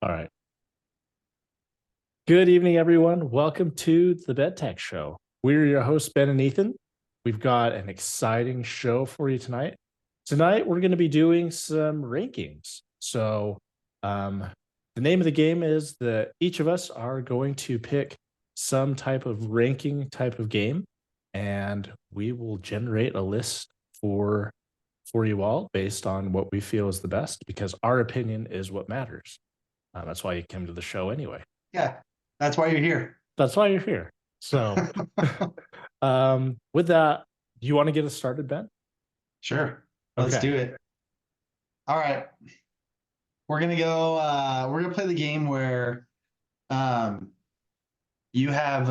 All right. Good evening, everyone. Welcome to the Bed Tech Show. We're your hosts, Ben and Ethan. We've got an exciting show for you tonight. Tonight, we're going to be doing some rankings. The name of the game is that each of us are going to pick some type of ranking type of game, and we will generate a list for you all based on what we feel is the best, because our opinion is what matters. That's why you came to the show anyway. Yeah, that's why you're here. That's why you're here. So, with that, do you want to get us started, Ben? Sure. Let's Okay. do it. All right. We're gonna play the game where um you have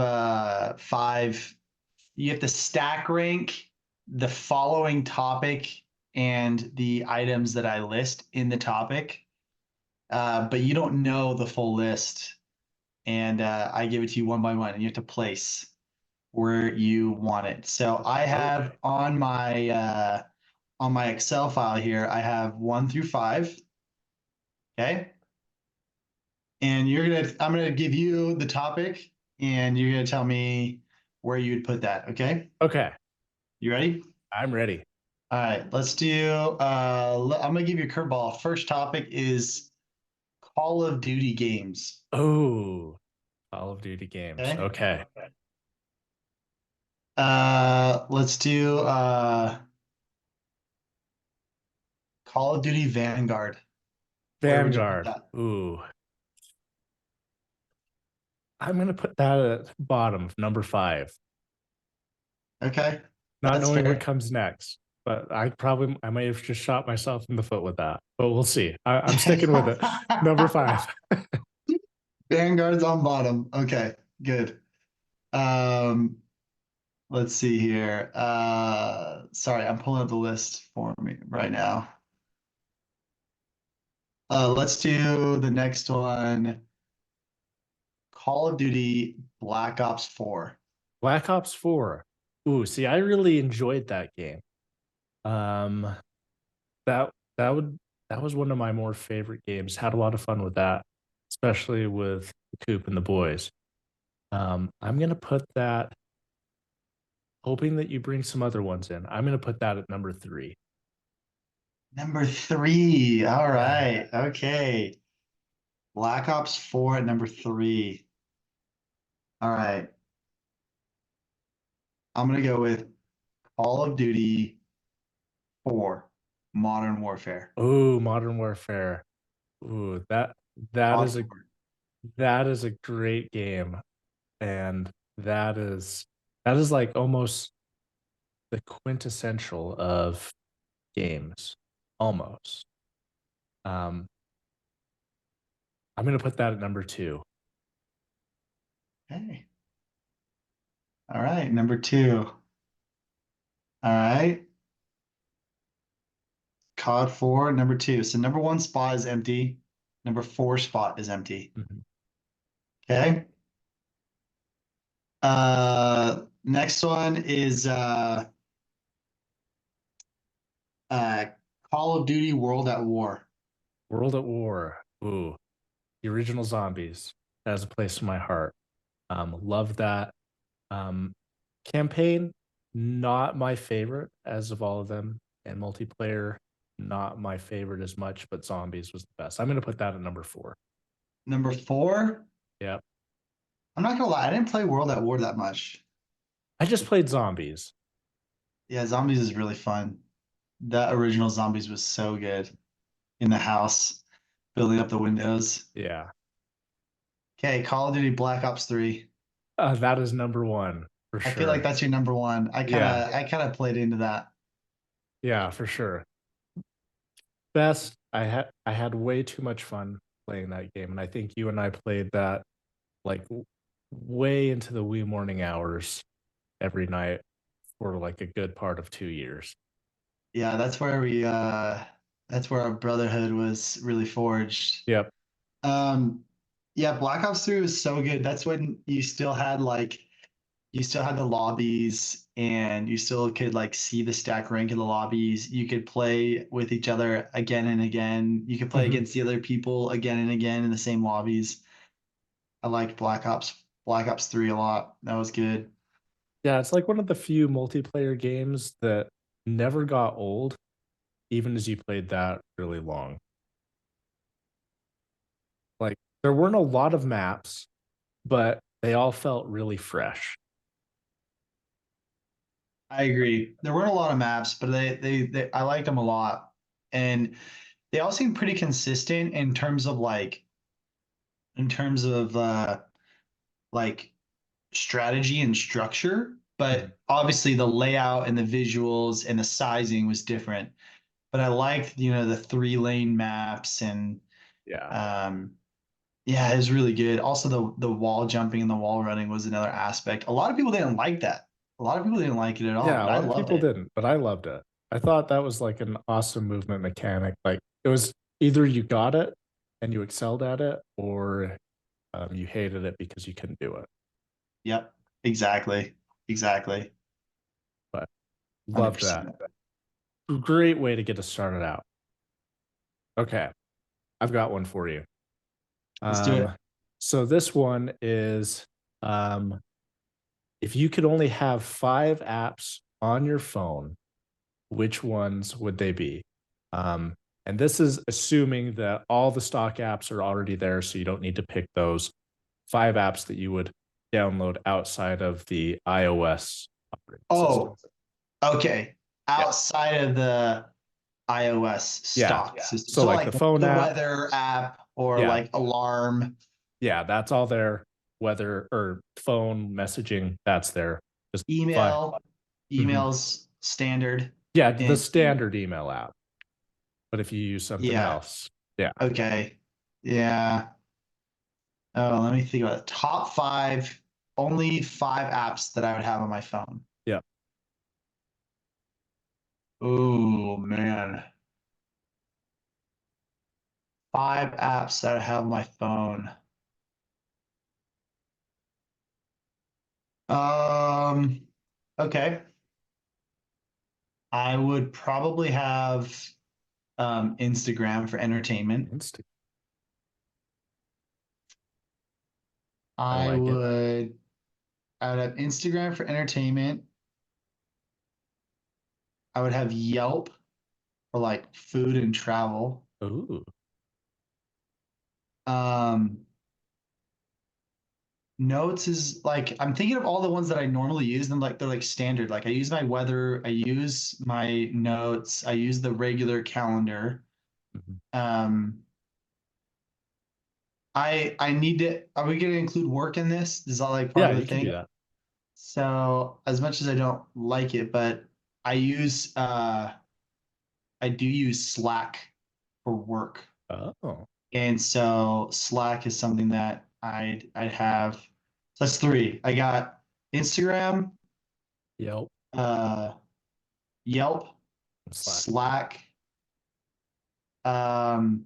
you have to stack rank the following topic and the items that I list in the topic. But you don't know the full list. And I give it to you one by one, and you have to place where you want it. So I have Okay. on my Excel file here, I have 1 through 5. Okay. And I'm gonna give you the topic and you're gonna tell me where you would put that. Okay. Okay. You ready? I'm ready. All right, let's do, I'm gonna give you a curveball. First topic is Call of Duty games. Oh, Call of Duty games. Okay. Okay. Let's do, Call of Duty Vanguard. Where would you put Vanguard. that? Ooh. I'm going to put that at bottom, number 5, Okay. not That's knowing what fair. comes next. But I may have just shot myself in the foot with that. But we'll see. I'm sticking with it. Number 5. Vanguard's on bottom. Okay, good. Um, let's see here. Sorry, I'm pulling up the list for me right now. Let's do the next one. Call of Duty Black Ops 4. Black Ops 4. Ooh, see, I really enjoyed that game. Um, that that would that was one of my more favorite games. Had a lot of fun with that, especially with the Coop and the boys. I'm gonna put that, hoping that you bring some other ones in. I'm gonna put that at number 3. Number 3. All Yeah. right. Okay. Black Ops 4 at number 3. All right. I'm gonna go with Call of Duty 4 Modern Warfare. Oh, Modern Warfare. Ooh, that COD is a 4. that is a great game, and that is like almost the quintessential of games, almost. Um, I'm gonna put that at number 2. Okay. All right. Number 2. All right. COD 4, number 2. So number 1 spot is empty. Number 4 spot is empty. Mhm. Okay. Next one is uh, Call of Duty World at War. World at War. Ooh, the original Zombies. That has a place in my heart. Love that. Um, Campaign, not my favorite as of all of them, and multiplayer, not my favorite as much, but Zombies was the best. I'm gonna put that at number 4. Number 4, Yep. I'm not gonna lie, I didn't play World at War that much. I just played Zombies. Yeah, Zombies is really fun. That original Zombies was so good in the house, building up the windows. Yeah. Okay, Call of Duty Black Ops 3. That is number 1 for I feel like sure. that's your number one. Yeah. I kind of played into that. Yeah, for sure. Best. I had way too much fun playing that game, and I think you and I played that like way into the wee morning hours every night for like a good part of 2 years. Yeah, that's where our brotherhood was really forged. Yep. Um yeah, Black Ops 3 was so good. That's when you still had like you still had the lobbies and you still could like see the stack rank in the lobbies. You could play with each other again and again. You could play Mhm. against the other people again and again in the same lobbies. I liked Black Ops 3 a lot. That was good. Yeah, it's like one of the few multiplayer games that never got old, even as you played that really long. Like, there weren't a lot of maps, but they all felt really fresh. I agree. There weren't a lot of maps, but they I liked them a lot. And they all seem pretty consistent in terms of like strategy and structure, Mhm. but obviously the layout and the visuals and the sizing was different. But I liked, the 3 lane maps and Yeah. um yeah, it was really good. Also the wall jumping and the wall running was another aspect. A lot of people didn't like that. A lot of people didn't like it at all, Yeah, but a I lot of loved people it. didn't, but I loved it. I thought that was like an awesome movement mechanic. Like, it was either you got it and you excelled at it, or you hated it because you couldn't do it. Yep. Exactly. Exactly. But loved that. 100%. Great way to get us started out. Okay, I've got one for you. Let's do it. Um, so this one is, um, if you could only have 5 apps on your phone, which ones would they be? Um, and this is assuming that all the stock apps are already there, so you don't need to pick those 5 apps that you would download outside of the iOS operating system. Oh, okay. Yeah. Outside of the iOS Yeah. stock system. So So like the like phone the app, weather app or yeah, like alarm. yeah, that's all there. Weather or phone messaging, that's there. Just fine. Email, Mhm. emails standard. Yeah, the And standard email app. But if you use something yeah, else, yeah. okay. Yeah. Oh, let me think about it. Top five, only 5 apps that I would have on my phone. Yeah. Oh man. 5 apps that I have on my phone. Um, okay. I would probably have Instagram for entertainment. Insta. I I like it. would I would have Instagram for entertainment. I would have Yelp for like food and travel. Ooh. Um, Notes is like I'm thinking of all the ones that I normally use, and like they're like standard. Like I use my weather, I use my notes, I use the regular calendar. Mhm. Um, I need to. Are we going to include work in this? Is that like part Yeah, of the you can do thing? that. So as much as I don't like it, but I use I do use Slack for work. Oh. And so Slack is something that I'd have. So that's 3. I got Instagram, Yelp. uh, Yelp, Slack. Slack. Um,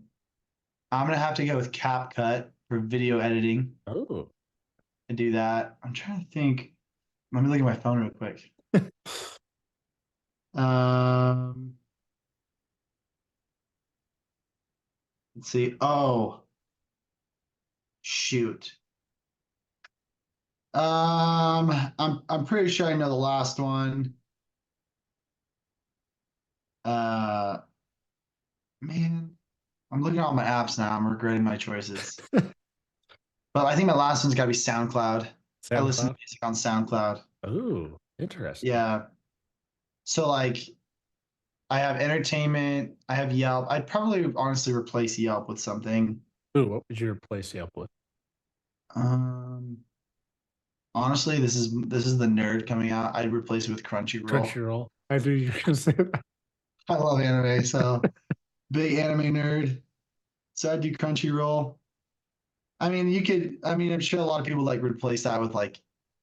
I'm gonna have to go with CapCut for video editing Oh. and do that. I'm trying to think. Let me look at my phone real quick. Um, let's see. Oh, shoot. I'm pretty sure I know the last one. Uh, man, I'm looking at all my apps now. I'm regretting my choices. But I think my last one's got to be SoundCloud. I listen to SoundCloud. music on SoundCloud. Ooh, interesting. Yeah. So like I have entertainment, I have Yelp. I'd probably honestly replace Yelp with something. Ooh, what would you replace Yelp with? Um Honestly, this is the nerd coming out. I'd replace it with Crunchyroll. Crunchyroll. I knew you were gonna say that. I love anime, so big anime nerd. So I'd do Crunchyroll. I mean, I'm sure a lot of people like replace that with like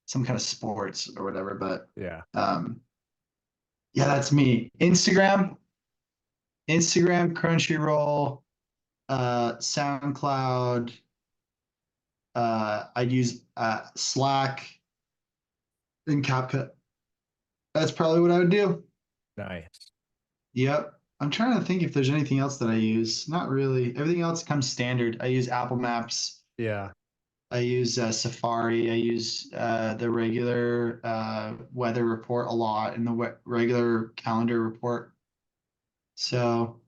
some kind of sports or whatever, but Yeah. um yeah, that's me. Instagram, Crunchyroll, SoundCloud. I'd use Slack, in CapCut. That's probably what I would do. Nice. Yep. I'm trying to think if there's anything else that I use. Not really. Everything else comes standard. I use Apple Maps. Yeah. I use Safari. I use the regular weather report a lot and the regular calendar report. So,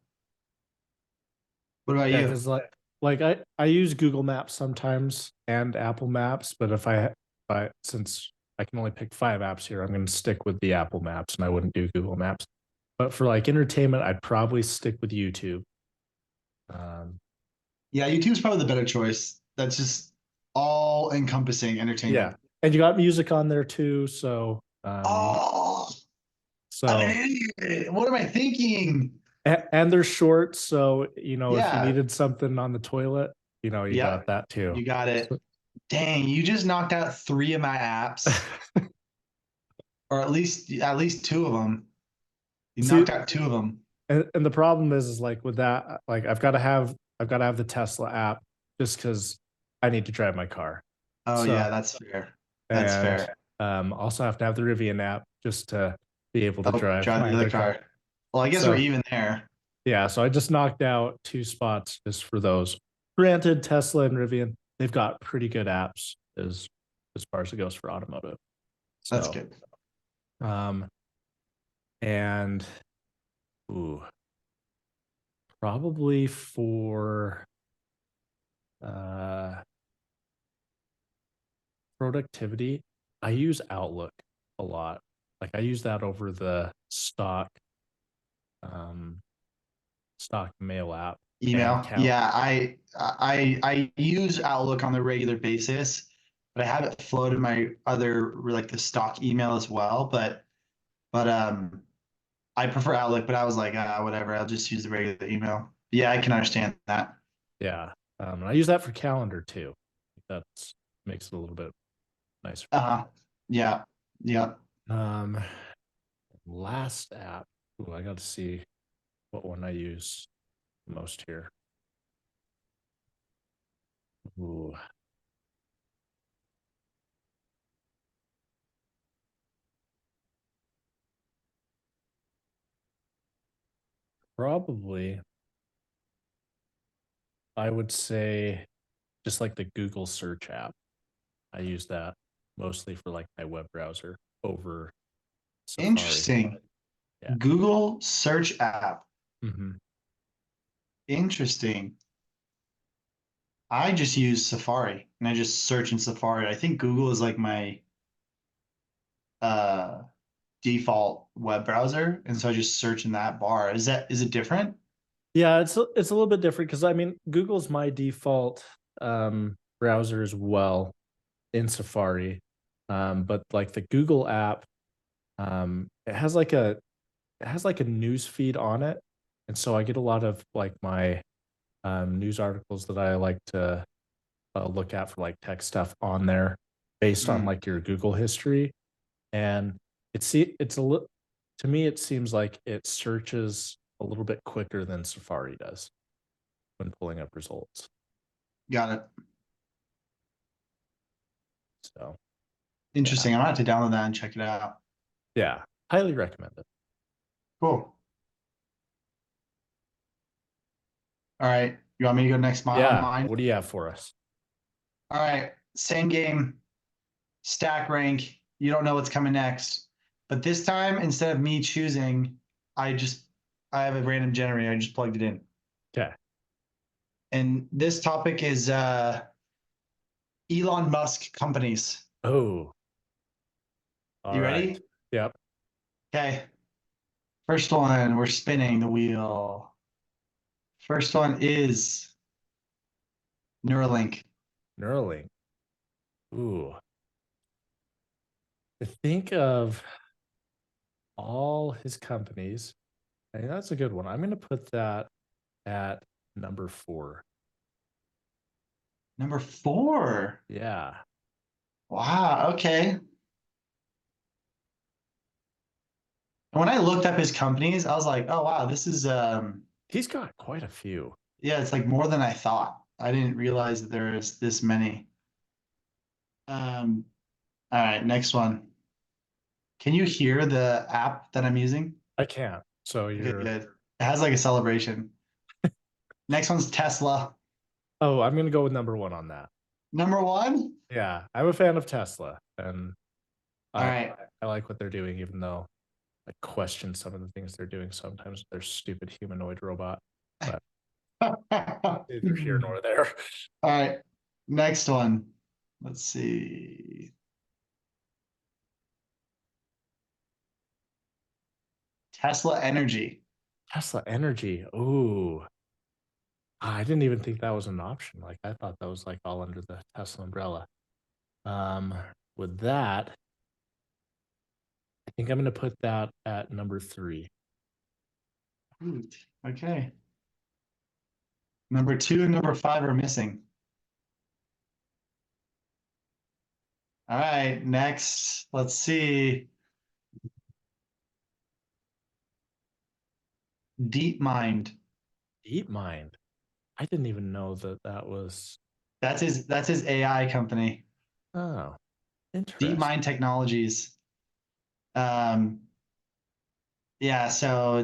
what about Yeah, you? because like I use Google Maps sometimes and Apple Maps, but if I since I can only pick 5 apps here, I'm going to stick with the Apple Maps and I wouldn't do Google Maps. But for like entertainment, I'd probably stick with YouTube. Um, Yeah, YouTube's probably the better choice. That's just all encompassing yeah, entertainment. and you got music on there too, so Oh, I'm an so idiot. What am I thinking? and they're short, so if you Yeah. needed something on the toilet, you Yep. got that too. You got it. So- Dang, you just knocked out 3 of my apps, or at least 2 of them. You See, knocked out 2 of them. and the problem is like with that, like I've got to have the Tesla app just because I need to drive my car. Oh So yeah, that's fair. That's and fair. also have to have the Rivian app just to be able to Oh, drive drive my the other other car. car. Well, I guess we're So even there. yeah, so I just knocked out 2 spots just for those. Granted, Tesla and Rivian, they've got pretty good apps as far as it goes for automotive. That's So good. um and ooh, probably for uh productivity, I use Outlook a lot. Like I use that over the um stock mail app and Email. count. Yeah, I use Outlook on a regular basis, but I have it floated my other like the stock email as well. But I prefer Outlook, but I was like, whatever, I'll just use the regular email. Yeah, I can understand that. Yeah. And I use that for calendar too. That's makes it a little bit nicer. Yeah, yeah. Um last app. Ooh, I gotta see what one I use most here. Ooh. Probably I would say just like the Google search app. I use that mostly for like my web browser over Safari. Interesting. Yeah. Google search app. Hmm. Interesting. I just use Safari and I just search in Safari. I think Google is like my uh default web browser, and so I just search in that bar. Is it different? Yeah, it's a little bit different because I mean Google's my default browser as well in Safari. But like the Google app, it has like a news feed on it. And so I get a lot of like my news articles that I like to look at for like tech stuff on there based on Mm, like your Google history. And it's a little to me it seems like it searches a little bit quicker than Safari does when pulling up results. got it. So yeah. Interesting. I'm gonna have to download that and check it out. Yeah. Highly recommend it. Cool. All right. You want me to go next on Yeah. mine? What do you have for us? All right. Same game, stack rank. You don't know what's coming next. But this time, instead of me choosing, I just I have a random generator. I just plugged it in. Okay. And this topic is Elon Musk companies. Oh, all You right. ready? Yep. Okay. First one, we're spinning the wheel. First one is Neuralink. Neuralink. Ooh. To think of all his companies, I think that's a good one. I'm going to put that at number 4. Number 4. Yeah. Wow. Okay. When I looked up his companies, I was like, oh wow, this is He's got quite a few. yeah, it's like more than I thought. I didn't realize that there is this many. All right, next one. Can you hear the app that I'm using? I can't. So Okay, you're. good. It has like a celebration. Next one's Tesla. Oh, I'm gonna go with number one on that. Number one? Yeah, I'm a fan of Tesla, and All I right. I like what they're doing, even though I question some of the things they're doing sometimes with their stupid humanoid robot. But All neither here nor there. right. Next one. Let's see. Tesla Energy. Tesla Energy. Ooh, I didn't even think that was an option. Like I thought that was like all under the Tesla umbrella. Um, with that, I think I'm gonna put that at number three. Ooh, okay. Number two and number five are missing. All right. Next, let's see. DeepMind. DeepMind. I didn't even know that that was. That's his AI company. Oh, interesting. DeepMind Technologies. Um, yeah, so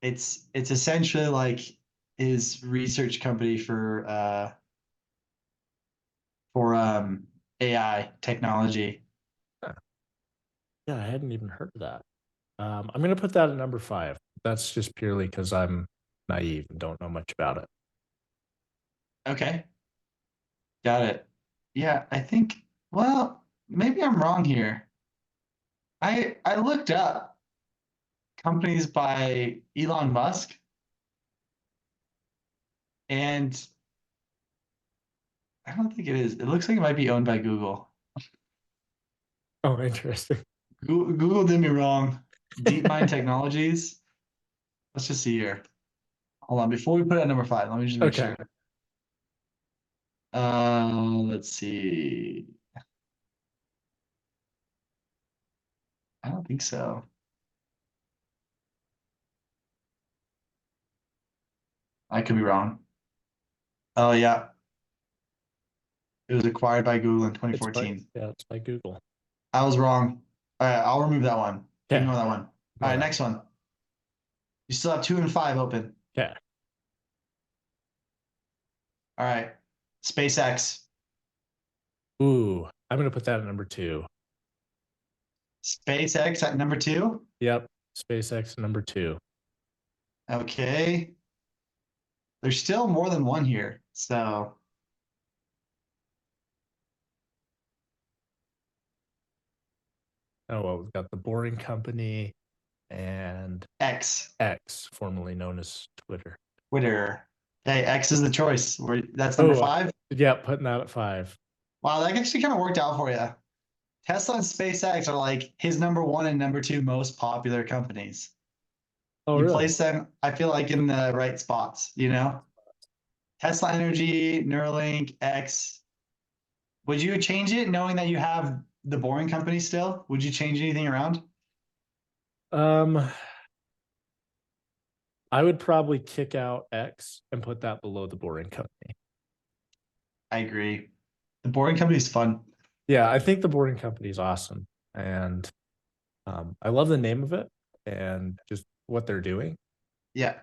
it's essentially like his research company for AI technology. Huh. Yeah, I hadn't even heard of that. I'm gonna put that at number five. That's just purely because I'm naive and don't know much about it. Okay, got it. Yeah, I think, well, maybe I'm wrong here. I looked up companies by Elon Musk, and I don't think it is. It looks like it might be owned by Google. Oh, interesting. Google did me wrong. DeepMind Technologies. Let's just see here. Hold on. Before we put it at number five, let me just make Okay. sure. Let's see. I don't think so. I could be wrong. Oh yeah, it was acquired by Google in It's by 2014. it's by Google. I was wrong. All right, I'll remove that one. Okay. Ignore that one. All right, next one. You still have two and five open. Okay. All right, SpaceX. Ooh, I'm gonna put that at number two. SpaceX at number two. Yep. SpaceX number two. Okay. There's still more than one here. So Oh well, we've got the Boring Company and X, X, formerly known as Twitter. Twitter. Okay, X is the choice. That's number Oh, five. yeah, putting that at five. Wow, that actually kind of worked out for you. Tesla and SpaceX are like his number one and number two most popular companies. Oh, You really? place them, I feel like, in the right spots, you know? Tesla Energy, Neuralink, X. Would you change it knowing that you have the Boring Company still? Would you change anything around? Um, I would probably kick out X and put that below the Boring Company. I agree. The Boring Company is fun. Yeah, I think the Boring Company is awesome, and I love the name of it and just what they're doing. Yeah,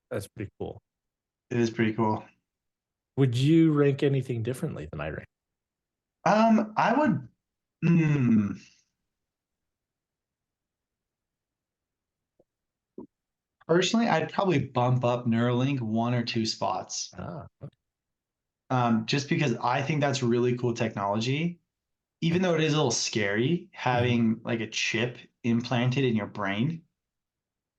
That's pretty cool. it is pretty cool. Would you rank anything differently than I rank? I would. Hmm. Personally, I'd probably bump up Neuralink one or two spots. Ah, okay. Just because I think that's really cool technology. Even though it is a little scary Mhm. having like a chip implanted in your brain,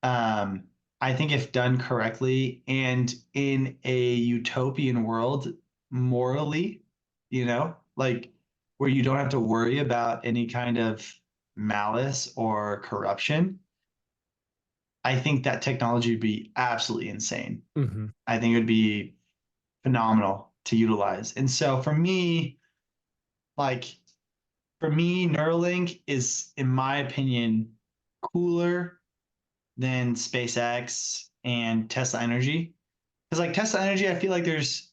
um, I think if done correctly and in a utopian world, morally, like where you don't have to worry about any kind of malice or corruption, I think that technology would be absolutely insane. Mhm. I think it would be phenomenal to utilize. And so like for me, Neuralink is, in my opinion, cooler than SpaceX and Tesla Energy. Because like Tesla Energy, I feel like there's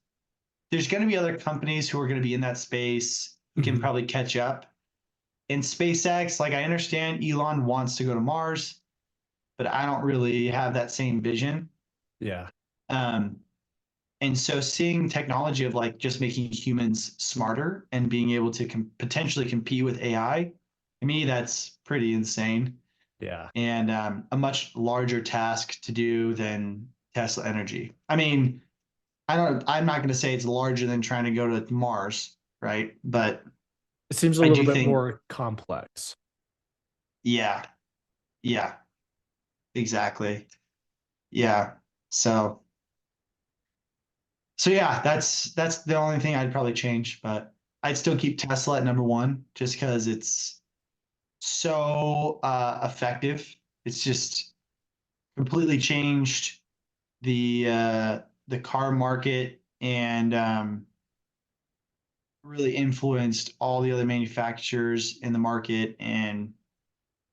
going to be other companies who are going to be in that space who can Mhm. probably catch up. in SpaceX, like I understand Elon wants to go to Mars, but I don't really have that same vision. Yeah. Um, and so seeing technology of like just making humans smarter and being able to potentially compete with AI, to me, that's pretty insane Yeah. and a much larger task to do than Tesla Energy. I mean, I'm not going to say it's larger than trying to go to Mars, right? But It seems a I little do bit think, more complex. yeah, yeah, exactly. Yeah. So, so yeah, that's the only thing I'd probably change, but I'd still keep Tesla at number one just because it's so effective. It's just completely changed the car market and really influenced all the other manufacturers in the market and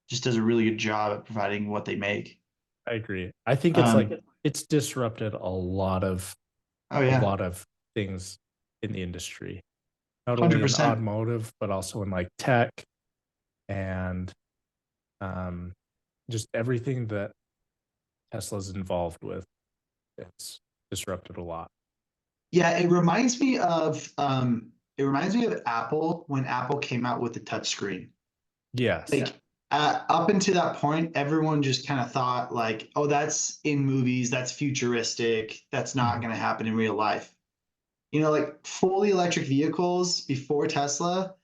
just does a really good job at providing what they make. I agree. I think it's like Um, it's disrupted oh a yeah, lot of things in the industry, not only in 100%. automotive, but also in like tech and um, just everything that Tesla's involved with. It's disrupted a lot. Yeah, it reminds me of Apple when Apple came out with the touchscreen. Yes. Like up until that point, everyone just kind of thought like, oh, that's in movies, that's futuristic, that's not Mhm. going to happen in real life. You know, like fully electric vehicles before Tesla,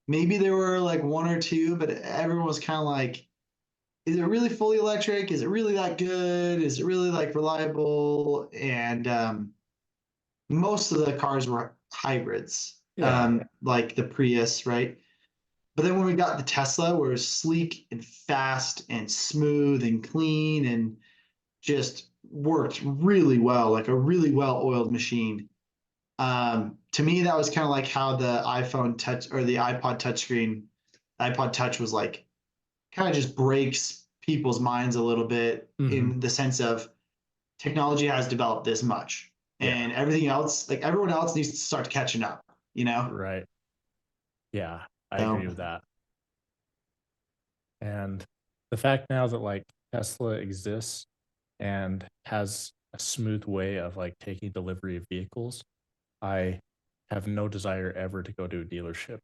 maybe there were like one or two, but everyone was kind of like, is it really fully electric? Is it really that good? Is it really like reliable? And most of the cars were hybrids, Yeah. like the Prius, right? But then when we got the Tesla, where it was sleek and fast and smooth and clean and just worked really well, like a really well-oiled machine. To me, that was kind of like how the iPhone touch or the iPod touchscreen, iPod Touch was like kind of just breaks people's minds a little bit Hmm. in the sense of technology has developed this much Yeah. and everything else, like everyone else needs to start catching up, you know? Right. Yeah. I agree So with that. And the fact now that like Tesla exists and has a smooth way of like taking delivery of vehicles, I have no desire ever to go to a dealership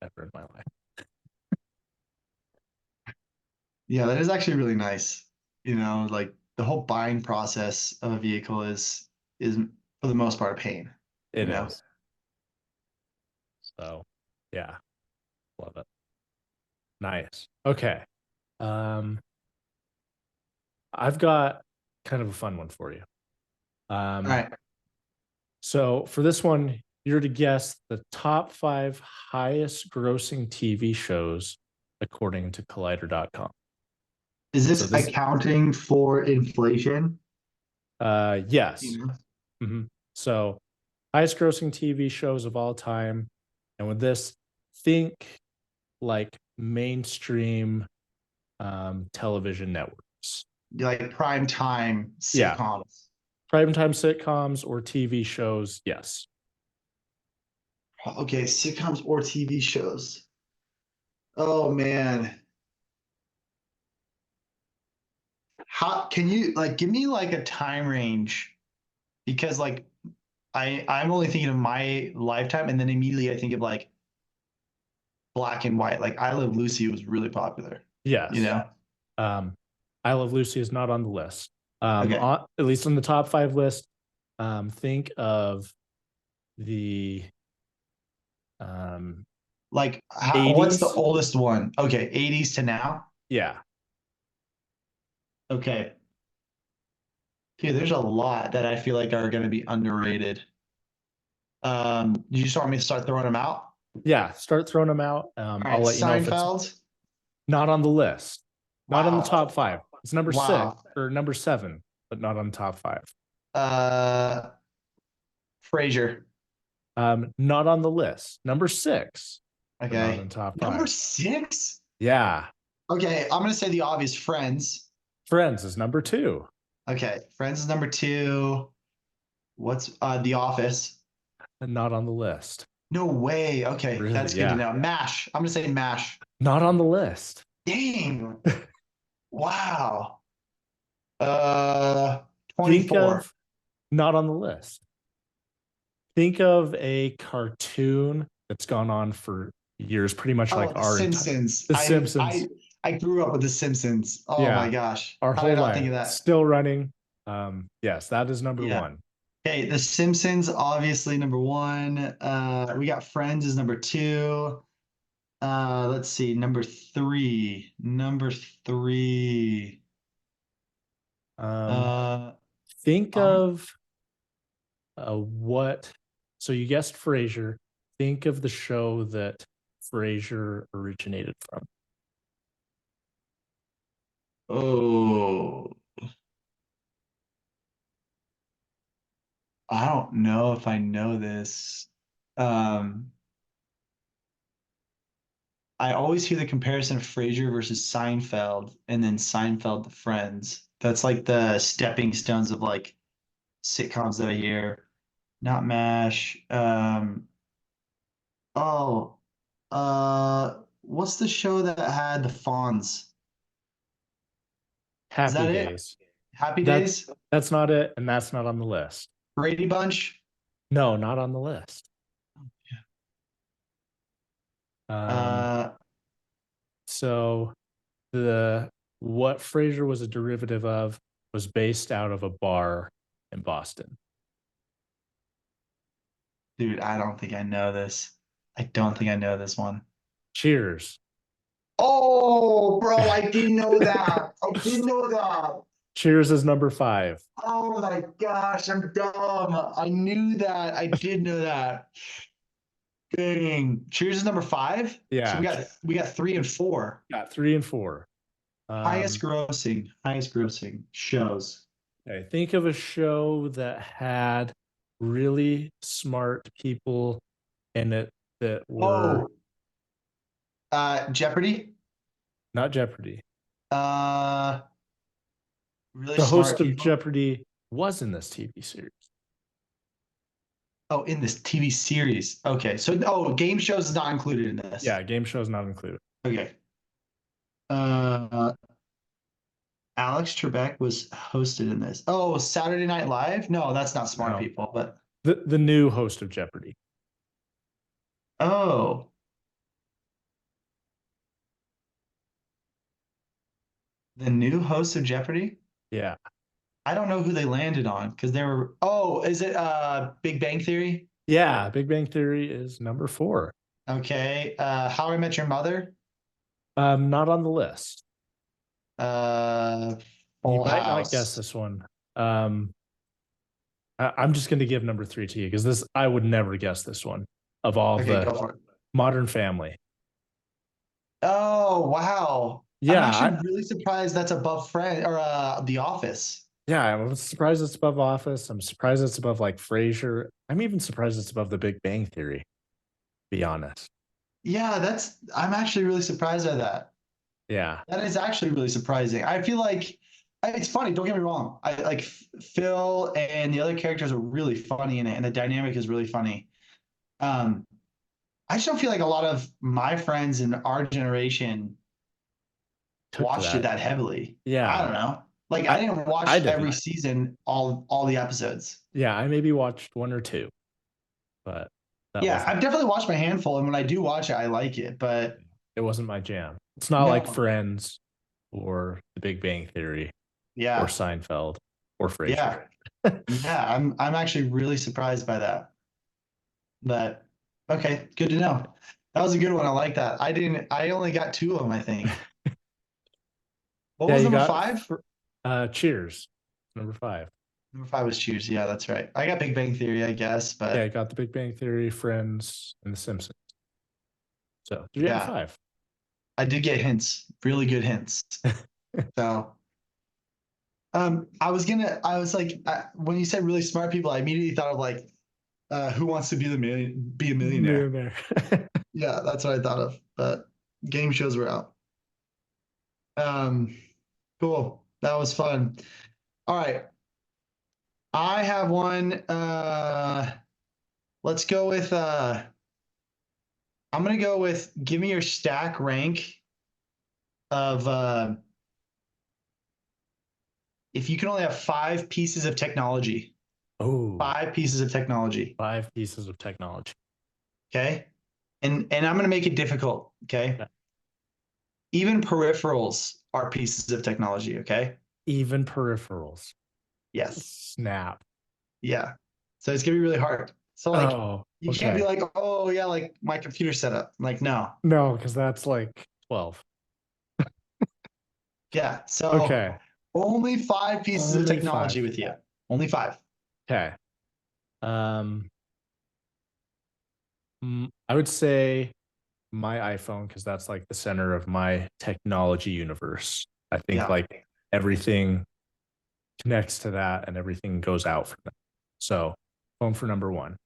ever in my life. yeah, that is actually really nice. You know, like the whole buying process of a vehicle is for the most part a pain, you It know? is. So yeah, love it. Nice. Okay. Um, I've got kind of a fun one for you. All Um, right. so for this one, you're to guess the top 5 highest grossing TV shows according to Collider.com. Is So this this, accounting for inflation? yes. You know? Mhm. So highest grossing TV shows of all time. And with this, think like mainstream television networks. Like prime time Yeah. sitcoms. Primetime sitcoms or TV shows. Yes. Okay, sitcoms or TV shows. Oh man. How can you like give me like a time range? Because like I'm only thinking of my lifetime and then immediately I think of like black and white. Like I Love Lucy was really popular, you Yes. know? Um, I Love Lucy is not on the list. Okay. At least on the top 5 list, think of the um, Like what's the 80s. oldest one? Okay, 80s to now. Yeah. Okay. Okay, there's a lot that I feel like are going to be underrated. You just want me to start throwing them out? Yeah. Start throwing them out. All I'll right, let you know if it's Seinfeld. not on the list, not on the top Wow. 5. It's number 6 Wow. or number 7, but not on the top 5. Uh, Frasier. Not on the list. Number 6, but not Okay. on top Number 5. 6. Yeah. Okay, I'm gonna say the obvious Friends. Friends is number 2. Okay, Friends is number 2. What's The Office? And not on the list. No way. Okay, Really? that's good to Yeah. know. MASH. I'm gonna say MASH. Not on the list. Dang. Wow. Uh, Think 24. of not on the list. Think of a cartoon that's gone on for years, pretty much Oh, like The our entire Simpsons. The I Simpsons. I I grew up with The Simpsons. Oh my Yeah, gosh. our How did I whole not think life of that? still running. Yes, that is number Yeah. one. Okay, The Simpsons, obviously number one. We got Friends is number two. Let's see, number three. Number three. Um, Uh, think um, of what. So you guessed Frasier. Think of the show that Frasier originated from. oh, I don't know if I know this. Um, I always hear the comparison of Frasier versus Seinfeld, and then Seinfeld to Friends. That's like the stepping stones of like sitcoms that I hear. Not MASH. Oh, what's the show that had the Fonz? Is Happy that it? Days. Happy That Days? that's not it, and that's not on the list. Brady Bunch? No, not on the list. Um, Uh, so the what Frasier was a derivative of was based out of a bar in Boston. dude, I don't think I know this. I don't think I know this one. Cheers. Oh, bro, I didn't know that. I didn't know that. Cheers is number five. Oh my gosh, I'm dumb. I knew that. I did know that. Dang. Cheers is number five. So Yeah, we got three and four. got three and four. Highest grossing shows. Okay, think of a show that had really smart people in it that were Oh, Jeopardy. not Jeopardy. Uh, really The smart host of people. Jeopardy was in this TV series. Oh, in this TV series. Okay, so game shows is not included in this. Yeah, game shows not included. Okay. Uh, Alex Trebek was hosted in this. Oh, Saturday Night Live? No, that's not smart No, people, but the new host of Jeopardy. oh, the new host of Jeopardy? Yeah, I don't know who they landed on because they were. Oh, is it Big Bang Theory? yeah. Big Bang Theory is number four. Okay. How I Met Your Mother? Not on the list. Uh, You Full might not guess House. this one. I'm just going to give number three to you because this I would never guess this one of all Okay, the go for it. Modern Family. Oh, wow. I'm Yeah, actually really surprised that's above Friend or The Office. yeah. I'm surprised it's above Office. I'm surprised it's above like Frasier. I'm even surprised it's above The Big Bang Theory. To be honest. Yeah, I'm actually really surprised by that. Yeah, That is actually really surprising. I feel like it's funny, don't get me wrong. I like Phil and the other characters are really funny in it, and the dynamic is really funny. Um, I just don't feel like a lot of my friends in our generation took to watched it that. that heavily. I Yeah, don't know. Like I didn't I watch every didn't. season, all the episodes. Yeah, I maybe watched one or two, but that Yeah, wasn't I've definitely watched my handful, and when I do watch it, I like it. But it wasn't my jam. It's not like no, Friends or The Big Bang Theory or yeah, Seinfeld or yeah, Frasier. yeah. I'm actually really surprised by that. But okay, good to know. That was a good one. I like that. I only got two of them, I think. What Yeah, was you number got five? Cheers, number five. Number five was Cheers. Yeah, that's right. I got Big Bang Theory, I guess, Yeah, but you got The Big Bang Theory, Friends, and The Simpsons. So 3 out of yeah, 5. I did get hints, really good hints. So, I was like, when you said really smart people, I immediately thought of like, Who Wants to Be a Millionaire? Millionaire. Yeah, that's what I thought of. But game shows were out. Um, cool. That was fun. All right. I have one. Let's go with I'm gonna go with give me your stack rank of if you can only have 5 pieces of technology. Oh, 5 pieces of technology. 5 pieces of technology. Okay. And I'm gonna make it difficult. Okay. Okay. Even peripherals are pieces of technology. Okay. Even peripherals. Yes. Snap. Yeah. So it's gonna be really hard. So like Oh, you can't be okay. like, oh yeah, like my computer setup. Like, no. No, because that's like 12. Yeah. So Okay. only 5 pieces of Only technology 5. with you. Only 5. Okay. I would say my iPhone because that's like the center of my technology universe. I think Yeah. like everything connects to that and everything goes out from that. So phone for number one.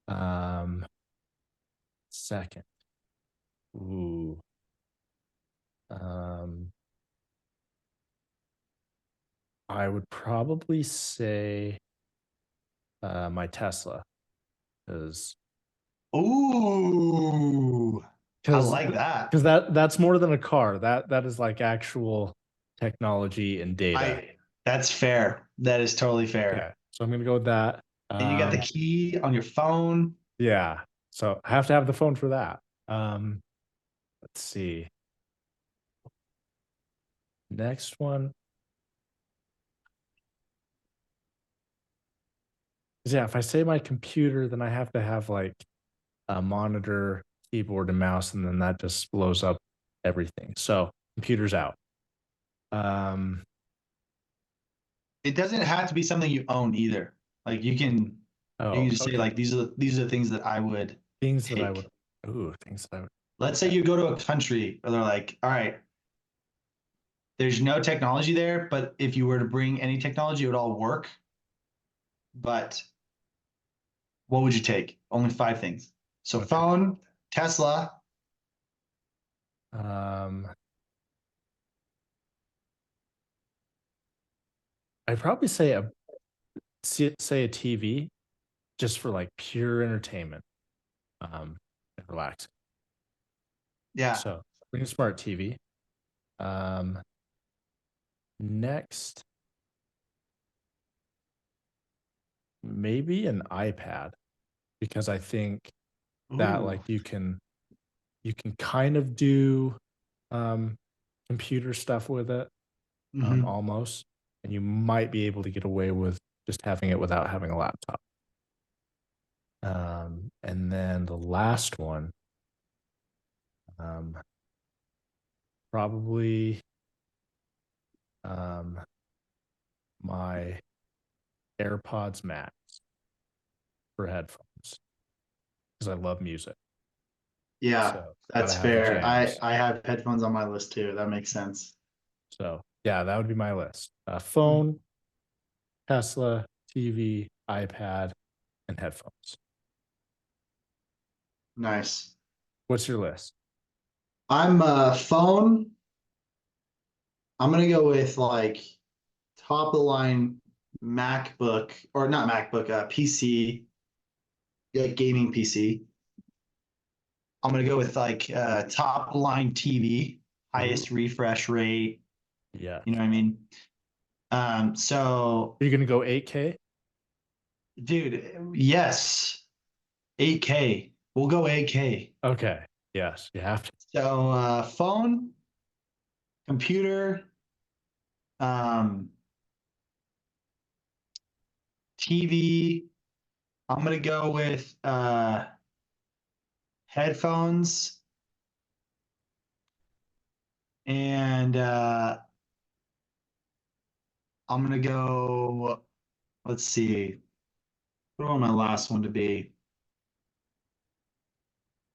Um, second. Ooh. Um, I would probably say my Tesla because Ooh. I because like that. because that's more than a car. That is like actual technology and data. That's fair. That is totally fair. Okay, so I'm gonna go with that. And you got the key on your phone. Yeah, so I have to have the phone for that. Um, let's see. Next one. Yeah, if I say my computer, then I have to have like a monitor, keyboard, and mouse, and then that just blows up everything. So computer's out. Um, It doesn't have to be something you own either. Like you can oh, just say okay. like these are the things that I would Things that I would, take. ooh, things that I would, Let's say you go to a country where they're like, all right, there's no technology there, but if you were to bring any technology, it would all work. But what would you take? Only 5 things. So okay. phone, Tesla. Um, I'd probably say say a TV just for like pure entertainment, and relaxing. Yeah. So bring a smart TV. Um, next, maybe an iPad because I think that Ooh. like you can kind of do um computer stuff with it, Hmm. almost, and you might be able to get away with just having it without having a laptop. And then the last one, um, probably um my AirPods Max for headphones because I love music. Yeah, So gotta that's have the fair. jams. I have headphones on my list too. That makes sense. So yeah, that would be my list. Mm. Phone, Tesla, TV, iPad, and headphones. Nice. What's your list? I'm phone. I'm gonna go with like top of the line MacBook or not MacBook, PC, like gaming PC. I'm gonna go with like top line TV, Ooh, highest refresh rate. yeah. You know what I mean? So Are you gonna go 8K? dude, yes, 8K. We'll go 8K. Okay. Yes, you have to. So phone, computer, um, TV. I'm gonna go with headphones and I'm gonna go. Let's see. What do I want my last one to be?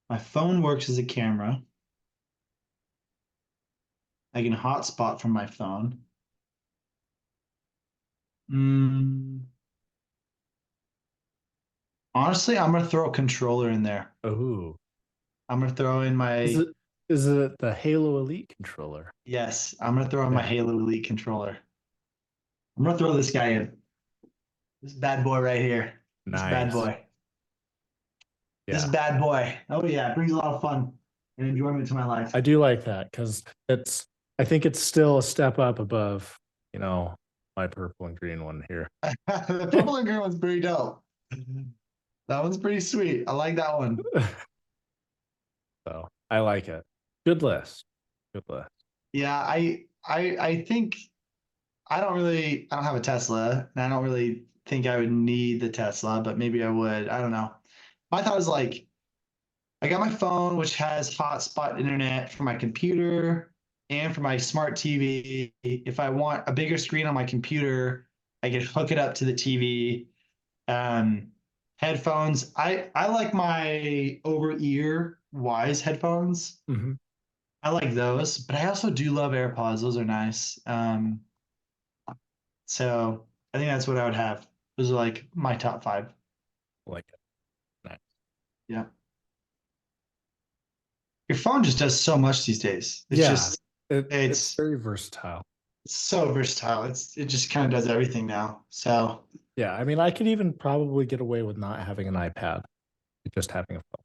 My phone works as a camera. I can hotspot from my phone. Mm, honestly, I'm gonna throw a controller in there. Oh, I'm gonna throw in is my it is it the Halo Elite controller? yes. I'm gonna throw in my Yeah, Halo Elite controller. I'm gonna throw this guy in. This bad boy right here. This bad nice. boy. This Yeah, bad boy. Oh yeah, it brings a lot of fun and enjoyment to my life. I do like that because I think it's still a step up above, you know, my purple and green one here. The purple and green one's pretty dope. That one's pretty sweet. I like that one. So I like it. Good list. Good list. Yeah, I think I don't have a Tesla, and I don't really think I would need the Tesla, but maybe I would. I don't know. My thought is like I got my phone, which has hotspot internet for my computer and for my smart TV. If I want a bigger screen on my computer, I can hook it up to the TV. Um, Headphones. I like my over ear Wise headphones. Hmm. I like those, but I also do love AirPods. Those are nice. So I think that's what I would have. Those are like my top five. Like it. Nice. Yeah. Your phone just does so much these days. It's Yeah, just it's it's very versatile. so versatile. It just kind of does everything now. So Yeah, I mean, I could even probably get away with not having an iPad, just having a phone.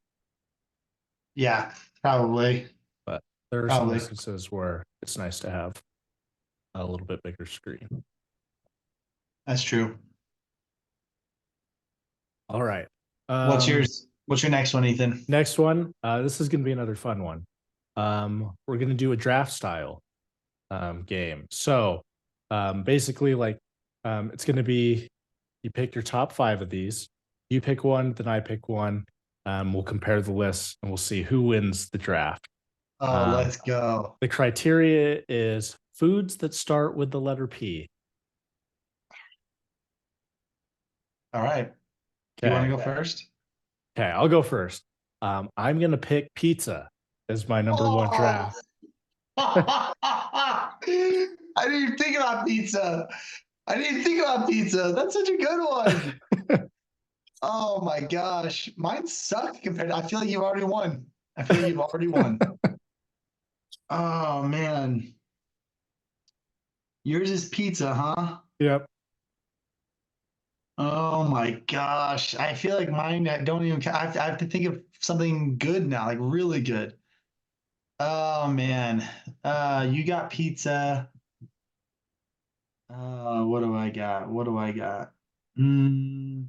yeah, probably. But there are some Probably. instances where it's nice to have a little bit bigger screen. That's true. All right. What's yours? What's your next one, Ethan? Next one. This is going to be another fun one. We're going to do a draft style game. So basically, like, it's going to be you pick your top five of these. You pick one, then I pick one. We'll compare the lists and we'll see who wins the draft. Oh, let's go. The criteria is foods that start with the letter P. All right. You want to Okay. go first? Okay, I'll go first. I'm gonna pick pizza as my number one Oh, draft. I didn't even think about pizza. I didn't even think about pizza. That's such a good one. Oh my gosh. Mine sucked compared to, I feel like you've already won. I feel like you've already won. Oh man. Yours is pizza, huh? Yep. Oh my gosh. I feel like mine don't even, I have to think of something good now, like really good. Oh man. You got pizza. What do I got? What do I got? Mm,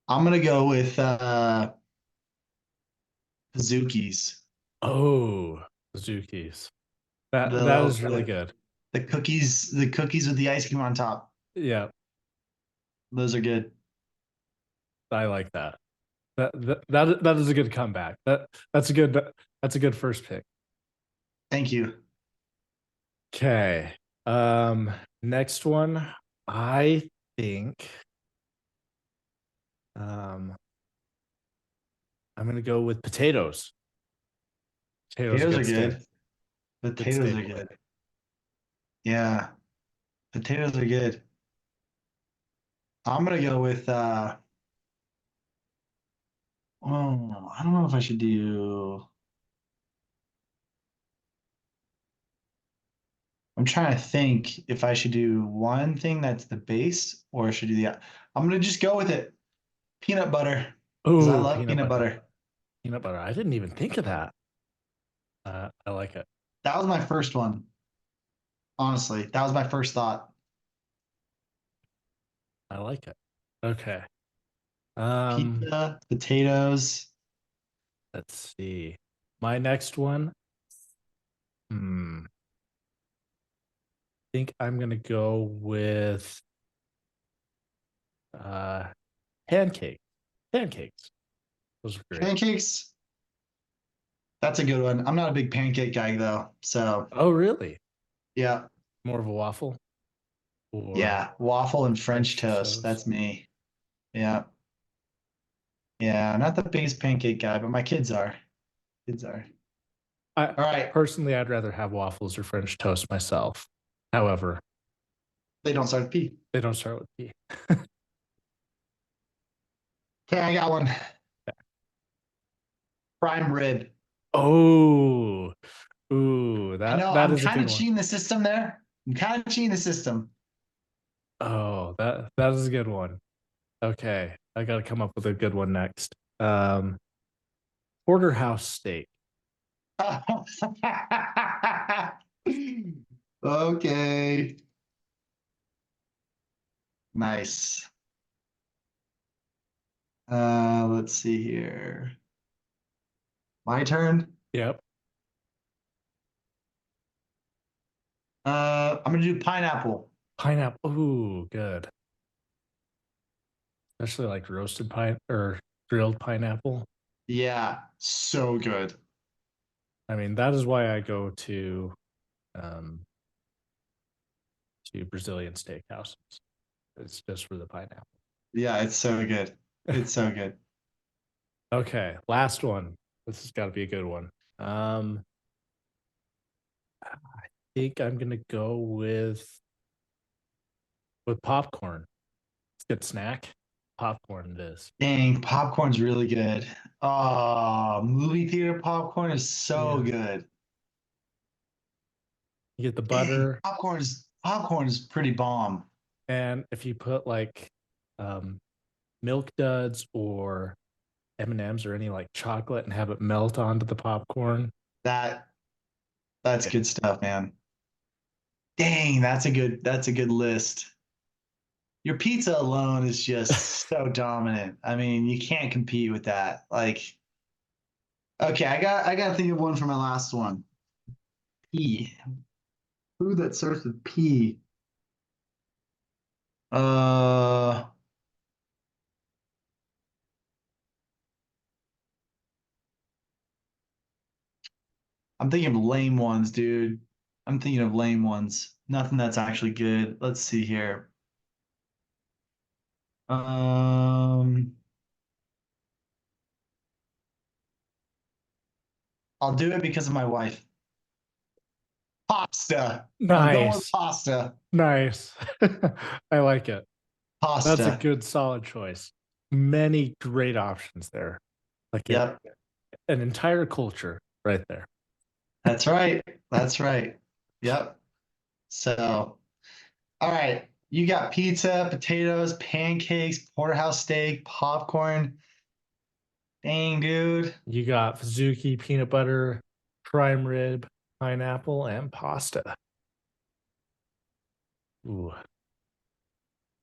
I'm gonna go with Pizookies. Oh, Zookies. That The, is really good. the cookies with the ice cream on top. Yeah, Those are good. I like that. That is a good comeback. That's a good first pick. Thank you. Okay. Next one. I think um I'm gonna go with potatoes. Potatoes a Potatoes are good sta- good. good Potatoes are staple. good. Yeah, potatoes are good. I'm gonna go with oh, I don't know if I should do I'm trying to think if I should do one thing that's the base or I should do the I'm gonna just go with it. Peanut butter. Because I Oh, love peanut peanut butter. butter. Peanut butter. I didn't even think of that. I like it. That was my first one. Honestly, that was my first thought. I like it. Okay. Um, Pizza, potatoes. let's see. My next one. Think I'm gonna go with uh pancake. Pancakes. Those are great. Pancakes. That's a good one. I'm not a big pancake guy though. So Oh, really? yeah. More of a waffle or Yeah. Waffle and French French toast. toast? That's me. Yeah. Yeah. I'm not the biggest pancake guy, but my kids are. Kids are. I All right. personally, I'd rather have waffles or French toast myself. However, They don't start with P. they don't start with P. Okay, I got one. Prime rib. Oh, ooh, I know that I'm is a kind good of one. cheating the system there. I'm kind of cheating the system. Oh, That is a good one. Okay, I got to come up with a good one next. Porterhouse steak. Okay. Nice. Let's see here. My turn. Yep. I'm gonna do pineapple. Pineapple. Ooh, good. Especially like roasted pine or grilled pineapple. Yeah, so good. I mean, that is why I go um to Brazilian steakhouses. It's just for the pineapple. Yeah, it's so good. It's so good. Okay, last one. This has got to be a good one. I think I'm gonna go with popcorn. It's a good snack. Popcorn it is. Dang, popcorn's really good. Oh, movie theater popcorn is so Yeah. good. You get the Dang, butter, popcorn is pretty bomb. and if you put like um, milk duds or M&Ms or any like chocolate and have it melt onto the popcorn. That that's Yeah. good stuff, man. Dang, that's a good list. Your pizza alone is just so dominant. I mean, you can't compete with that. Like, okay, I got to think of one for my last one. P. Food that starts with P. Uh, I'm thinking of lame ones, dude. I'm thinking of lame ones. Nothing that's actually good. Let's see here. Um, I'll do it because of my wife. Pasta. I'm going with Nice. pasta. Nice. I like it. That's a Pasta. good solid choice. Many great options there. Like Yep. an entire culture right there. That's right. That's right. Yep. So, all right. You got pizza, potatoes, pancakes, porterhouse steak, popcorn. Dang, dude. You got Fuzuki, peanut butter, prime rib, pineapple, and pasta. Ooh. I'm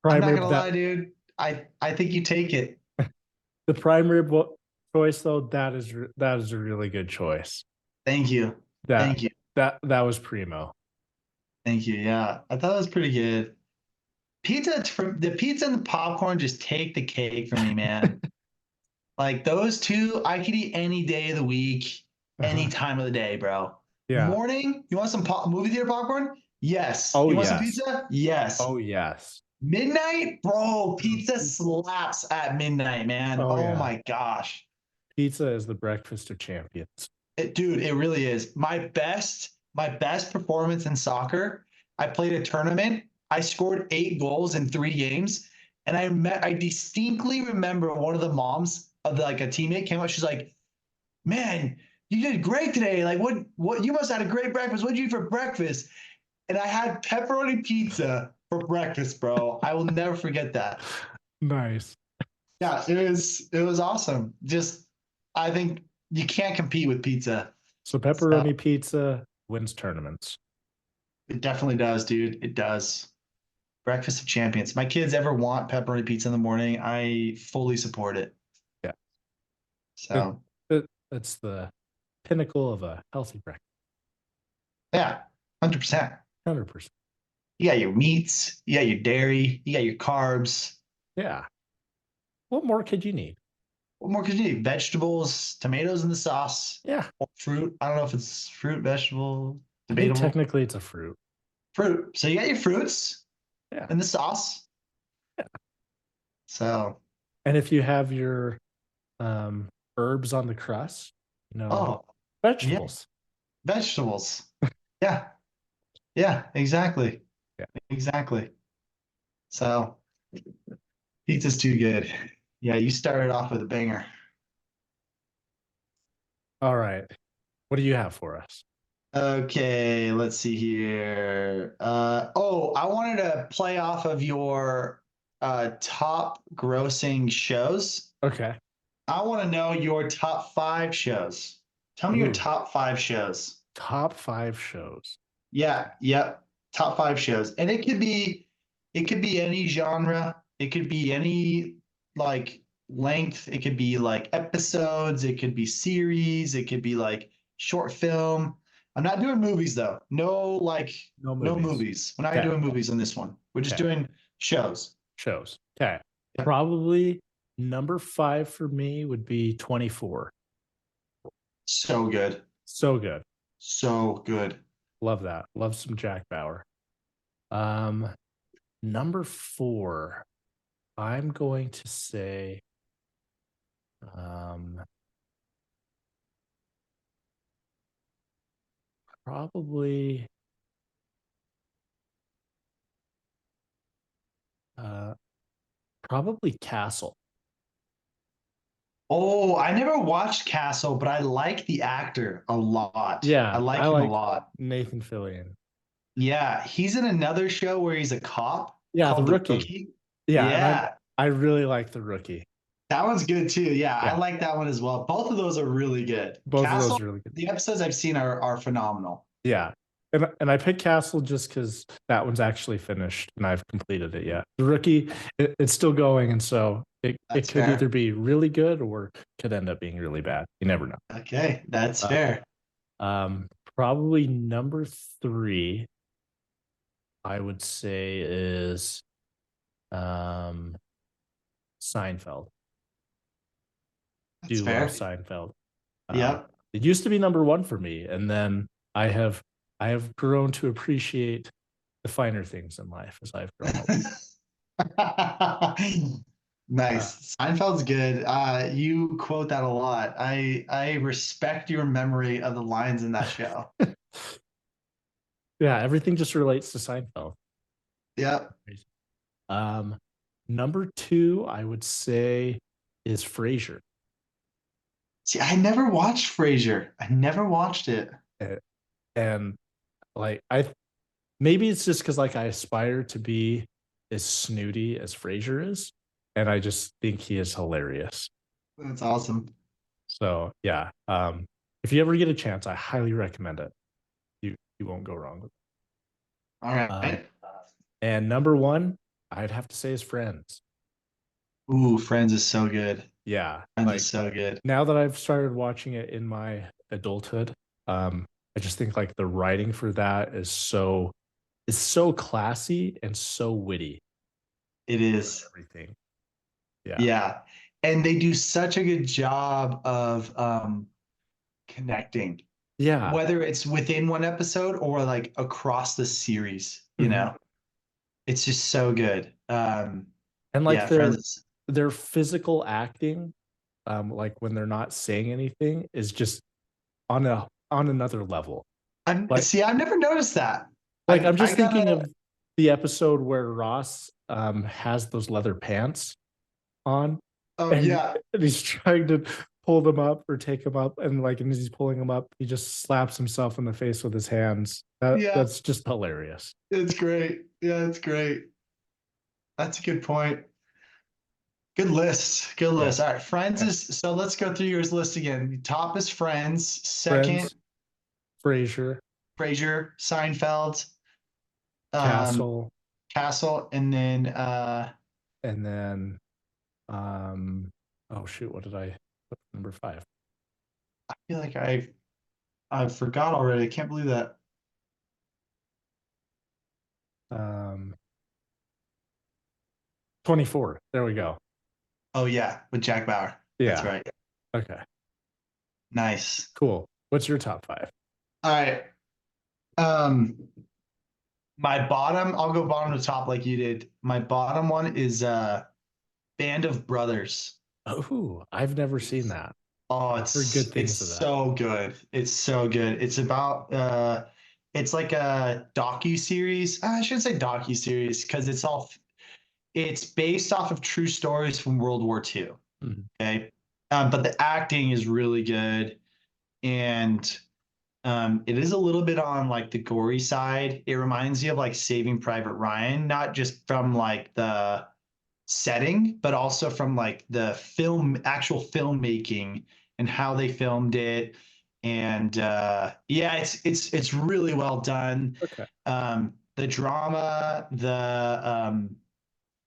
Prime not rib gonna that lie, dude. I think you take it. the prime rib choice though, that is a really good choice. Thank you. That Thank you. that was primo. Thank you. Yeah. I thought it was pretty good. The pizza and the popcorn just take the cake for me, man. Like those two, I could eat any day of the week, any Uh-huh. time of the day, bro. Yeah. Morning, you want some movie theater popcorn? Yes. Oh You want some yes. pizza? Yes. Oh yes. Midnight, bro, pizza slaps at midnight, man. Oh Oh yeah. my gosh. Pizza is the breakfast of champions. Dude, it really is. My best performance in soccer, I played a tournament. I scored 8 goals in 3 games. And I distinctly remember one of the moms of like a teammate came up. She's like, man, you did great today. Like what you must have had a great breakfast. What did you eat for breakfast? And I had pepperoni pizza for breakfast, bro. I will never forget that. Nice. Yeah, it was awesome. Just I think you can't compete with pizza. So So pepperoni pizza wins tournaments. it definitely does, dude. It does. Breakfast of champions. My kids ever want pepperoni pizza in the morning, I fully support it. Yeah. It, So it's the pinnacle of a healthy breakfast. yeah, 100%. 100%. You got your meats, you got your dairy, you got your carbs. Yeah. What more could you need? What more could you need? Vegetables, tomatoes in the sauce, Yeah. or fruit. I don't know if it's fruit, vegetable, I think debatable. technically it's a fruit. Fruit. So you got your fruits Yeah. in the sauce. Yeah. So, And if you have your herbs on the crust, oh, yeah, vegetables. vegetables. Yeah, yeah, exactly. Yeah. Exactly. So, pizza's too good. Yeah, you started off with a banger. All right. What do you have for us? Okay, let's see here. I wanted to play off of your top grossing shows. Okay. I want to know your top 5 shows. Tell me your Ooh, top 5 shows. top 5 shows. Yeah, yep. Top 5 shows. And it could be any genre. It could be any like length. It could be like episodes. It could be series. It could be like short film. I'm not doing movies though. No No movies. movies. We're not Okay. doing movies on this one. We're just Okay. doing shows. Shows. Okay. Probably number 5 for me would be 24. So good. So good. So good. Love that. Love some Jack Bauer. Um, number 4, I'm going to say um probably uh probably Castle. Oh, I never watched Castle, but I like the actor a lot. I Yeah, like I him a like lot. Nathan Fillion. Yeah, he's in another show where he's a cop Yeah, The called The Rookie. Rookie. Yeah, and Yeah, I really like The Rookie. that one's good too. Yeah, I Yeah, like that one as well. Both of those are really good. both of Castle, those are really good. the episodes I've seen are phenomenal. Yeah. And I picked Castle just because that one's actually finished and I've completed it yet. The Rookie, it's still going, and so it That's could fair. either be really good or could end up being really bad. You never know. Okay, that's Uh, fair. Probably number 3, I would say is um Seinfeld. That's Do love fair. Seinfeld. Yep. It used to be number 1 for me, and then I have I have grown to appreciate the finer things in life as I've grown older. Uh, Nice. Seinfeld's good. You quote that a lot. I respect your memory of the lines in that show. yeah, everything just relates to Seinfeld. Yep. Um, number 2, I would say, is Frasier. See, I never watched Frasier. I never watched it. Uh, And like maybe it's just because like I aspire to be as snooty as Frasier is, and I just think he is hilarious. That's awesome. So yeah, if you ever get a chance, I highly recommend it. You won't go wrong with All it. right. And number 1, I'd have to say is Friends. Ooh, Friends is so good. Yeah, Friends like is so good. now that I've started watching it in my adulthood, I just think like the writing for that is so classy and so witty. It is. Everything. Yeah. Yeah. And they do such a good job of connecting, Yeah. whether it's within one episode or like across the series, Mhm. It's just so good. And like Yeah, Friends. their physical acting, like when they're not saying anything, is just on another level. Like I've never noticed that. I'm I just thinking gotta. of the episode where Ross has those leather pants on, Oh and yeah, he's trying to pull them up or take them up, and like and as he's pulling them up, he just slaps himself in the face with his hands. yeah, That's just hilarious. it's great. Yeah, it's great. That's a good point. Good list. Good Yeah. list. All right, Friends is so. Let's go through yours list again. Top is Friends. Second, Friends, Frasier, Frasier, Seinfeld, um, Castle, Castle, and then and then oh shoot, what did I put for number 5? I feel like I forgot already. I can't believe that. Um 24. There we go. Oh yeah, with Jack Bauer. That's Yeah. right. Okay. Nice. Cool. What's your top 5? All right. Um, my bottom, I'll go bottom to top like you did. My bottom one is Band of Brothers. Oh, I've never seen that. Oh, I've heard good it's things of that. so good. It's so good. It's about it's like a docu-series. I shouldn't say docu-series because it's based off of true stories from World War II. Mhm. Okay. But the acting is really good. And it is a little bit on like the gory side. It reminds you of like Saving Private Ryan, not just from like the setting, but also from like the actual filmmaking and how they filmed it. And yeah, it's really well done. Okay. The drama,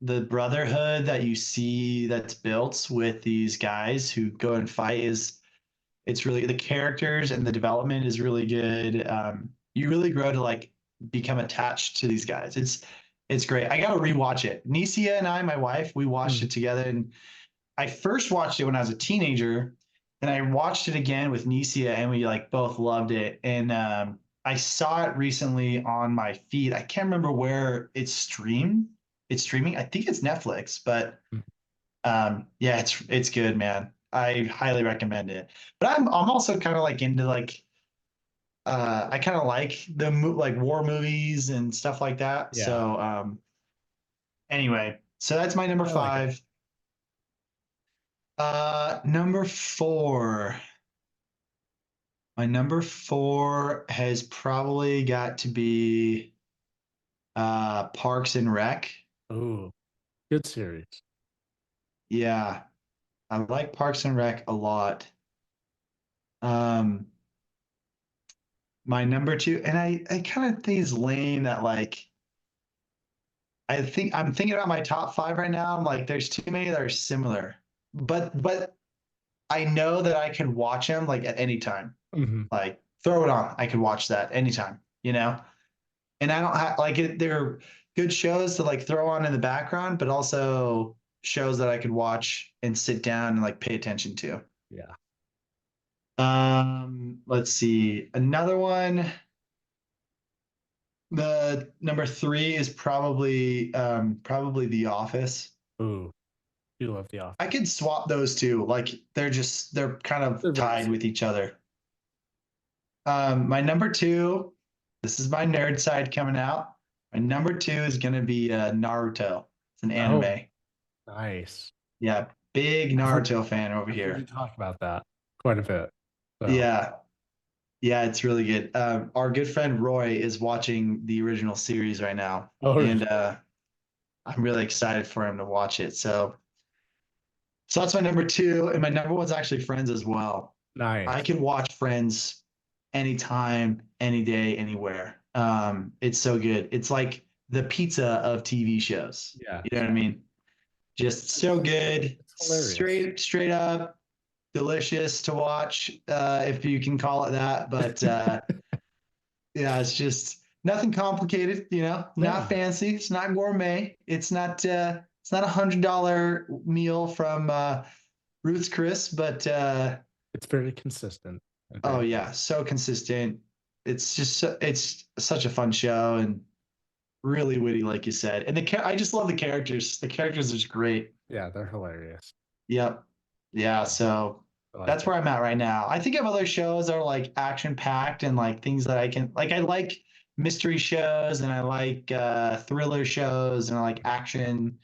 the brotherhood that you see that's built with these guys who go and fight is it's really the characters and the development is really good. You really grow to like become attached to these guys. It's great. I gotta rewatch it. Nisia and I, my wife, we watched Mm. it together, and I first watched it when I was a teenager, and I watched it again with Nisia, and we like both loved it. And I saw it recently on my feed. I can't remember where it's streamed. It's streaming. I think it's Netflix, but Mm. yeah, it's good, man. I highly recommend it. But I'm also kind of like into like I kind of like like war movies and stuff like that. Yeah, So anyway, so that's my number I like it. five. Number four. My number four has probably got to be Parks and Rec. Oh, good series. Yeah, I like Parks and Rec a lot. Um, my number two, and I kind of think it's lame that like I think I'm thinking about my top five right now. I'm like, there's too many that are similar, but I know that I can watch them like at any time. Hmm. Like throw it on, I can watch that anytime, you know. And I don't have like they're good shows to like throw on in the background, but also shows that I could watch and sit down and like pay attention to. Yeah. Let's see. Another one. The number three is probably The Office. Ooh, you love The I Office. could swap those two. Like they're kind of They're very tied similar. with each other. My number two, this is my nerd side coming out. My number two is gonna be Naruto. It's an Oh, anime. nice. Yeah, big I've heard Naruto fan over I've heard you here. talk about that quite a bit. So, Yeah, yeah, it's really good. Our good friend Roy is watching the original series right now, oh, and I'm really excited for him to watch it. So that's my number two, and my number one's actually Friends as well. I nice. can watch Friends anytime, any day, anywhere. It's so good. It's like the pizza of TV shows. Yeah, You know what I mean? Just so good, it's hilarious. straight up delicious to watch, if you can call it that. But yeah, it's just nothing complicated. You know, not No, fancy. It's not gourmet. It's not $100 meal from Ruth's Chris, but it's very consistent and oh very yeah, so consistent. It's such a fun show and really witty, like you said. And I just love the characters. The characters are just great. yeah, they're hilarious. Yep. Yeah. So I like that's it. where I'm at right now. I think of other shows that are like action packed and like things that I can like. I like mystery shows and I like thriller shows and I like action,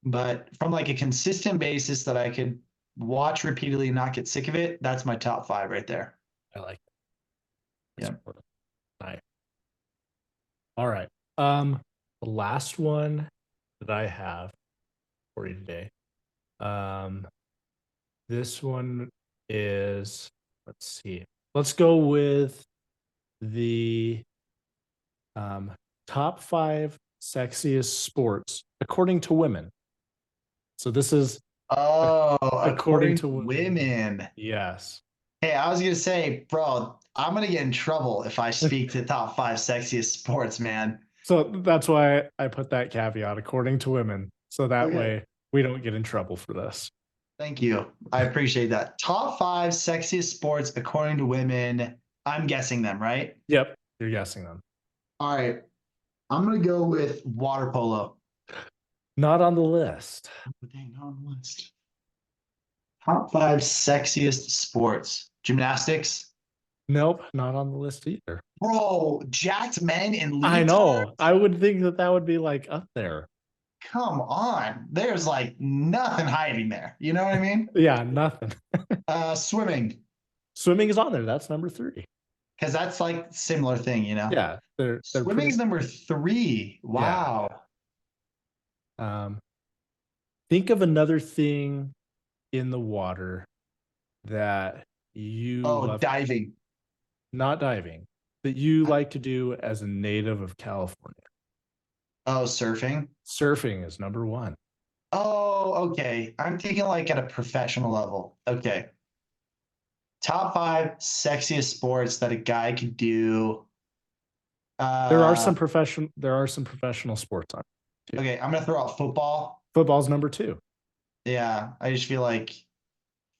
but from like a consistent basis that I could watch repeatedly and not get sick of it, that's my top five right there. I like it. It's Yeah. nice. All right. The last one that I have for you today. Um, this one is, let's see. Let's go with the um top five sexiest sports according to women. So this is Oh, according according to to women. women. Yes. Hey, I was gonna say, bro, I'm gonna get in trouble if I speak to top five sexiest sports, man. So that's why I put that caveat according to women. So that Okay. way we don't get in trouble for this. Thank you. I appreciate that. Top five sexiest sports according to women. I'm guessing them, right? Yep. You're guessing them. All right. I'm gonna go with water polo. Not on the list. Dang, not on the list. Top five sexiest sports. Gymnastics. Nope. Not on the list either. Bro, jacked men in I leotards? know. I would think that that would be like up there. Come on. There's like nothing hiding there. You know what I mean? Yeah. Nothing. Swimming. Swimming is on there. That's number three. Because that's like similar thing, you know. Yeah. They're Swimming pretty. is number three. Yeah. Wow. Um, Think of another thing in the water that you Oh, love, diving. not diving, that you like to do as a native of California. Oh, surfing. Surfing is number one. Oh, okay. I'm thinking like at a professional level. Okay. Top five sexiest sports that a guy could do. Uh, There are some professional sports on too. okay, I'm gonna throw out football. Football's number two. Yeah, I just feel like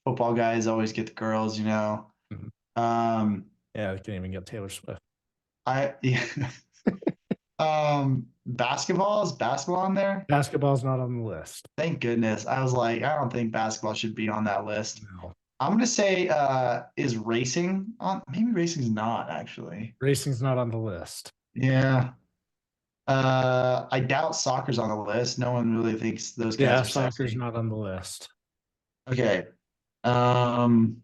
football guys always get the girls, you know. Mhm. Um, Yeah, they can even get Taylor Swift. yeah. Basketball, is basketball on there? Basketball's not on the list. Thank goodness. I was like, I don't think basketball should be on that list. No. I'm gonna say is racing on, maybe racing's not actually. Racing's not on the list. Yeah. I doubt soccer's on the list. No one really thinks those guys Yeah, are soccer's sexy. not on the list. Okay. Um,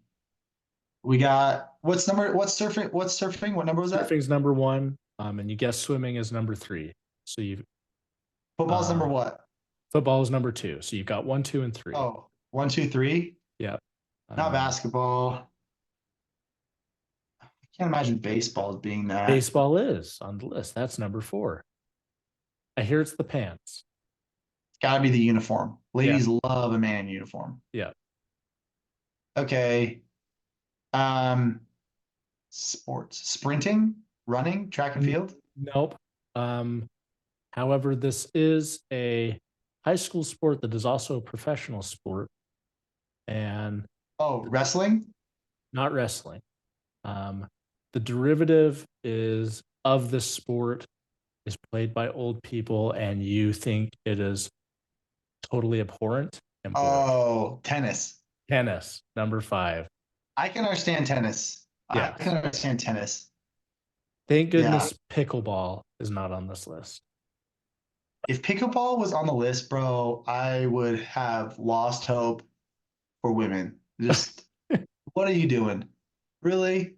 we got what's surfing? What number was that? Surfing's number one. And you guess swimming is number three. So you've Football's number uh what? football is number two. So you've got one, two, and three. Oh, one, two, three. Yeah. Not basketball. I can't imagine baseball as being that. It's Baseball is on the list. That's number four. I hear it's the pants. gotta be the uniform. Ladies love a man in uniform. Yeah. Okay. Um, sports. Sprinting, running, track and field. Nope. However, this is a high school sport that is also a professional sport and Oh, wrestling. not wrestling. The derivative is of this sport is played by old people, and you think it is totally abhorrent and boring. Oh, tennis. Tennis, number five. I can understand tennis. Yeah. I can understand tennis. Thank goodness pickleball is not on this list. If pickleball was on the list, bro, I would have lost hope for women. Just what are you doing? Really?